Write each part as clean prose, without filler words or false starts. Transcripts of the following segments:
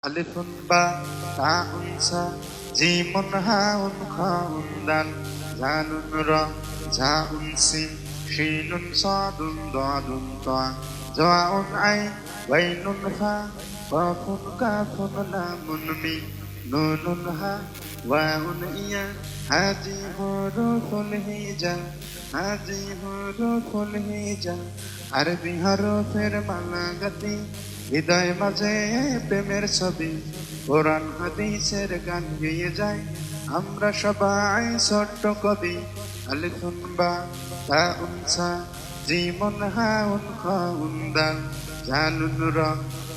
Alifun ba ta'un sa jimun haun khaun dal zalun ra za'un sin shinun sadun dadun ta zaun ain wainun fa qafun kafun lamun mim nunun ha waun iya haji huruful hija haji huruful hija আরবি হরফের মালা গাতি হৃদয় মাঝে প্রেমের ছবি কোরআন হাদিসের গান গেয়ে যায় আমরা সবাই ছোট্ট কবি আলিফুন বা তাউন সা জিমুন হাউন খাউন দাল জালুন রা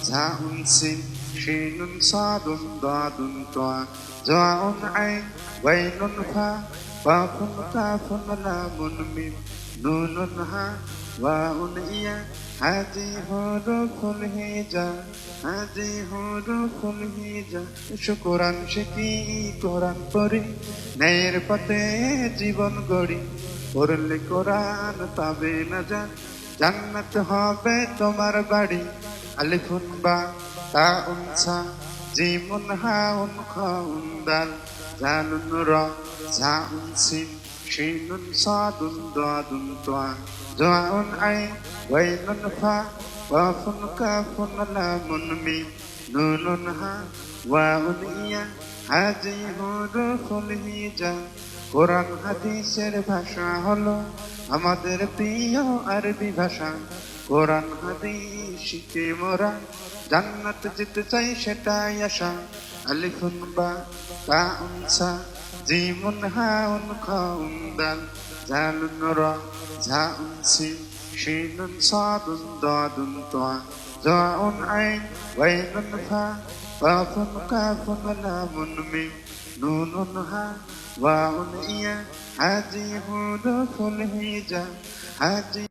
ঝাউন সিন শিনুন সাদুন দাদুন তা জাউন আইন ওয়াইনুন ফা কাফুন কাফুন লামুন মিম নুনুন হা ওয়াউন ইয়া হাজি হরফুল হিজা হাজি হরফুল হিজা কোরআন শিখি কোরআন পড়ি ন্যায়ের পথে জীবন গড়ি পড়লে কোরআন পাবে না জান্নাত হবে তোমার বাড়ি আলিফুন বা তাউন সা জিমুন হাউন খাউন দাল জালুন রা ঝাউন সিন শিনুন সাদুন দাদুন তা জাউন আইন ওয়াইনুন ফা কাফুন কাফুন লামুন মিম নুনুন হা ওয়াউন ইয়া হাজি হুরুফুল হিজা কোরআন হাদিসের ভাষা হলো আমাদের প্রিয় আরবি ভাষা কোরআন হাদিস শিখে মোরা জান্নাত যেতে চাই সেটাই আশা আলিফুন বা তাউন সা জিমুন হাউন খাউন দাল জালুন রা ঝাউন সিন শিনুন সাদুন দাদুন তা জাউন আইন ওয়াইনুন ফা কাফুন কাফুন লামুন মিম নুনুন হা ওয়াউন ইয়া হাজি হুরুফুল হিজা হাজি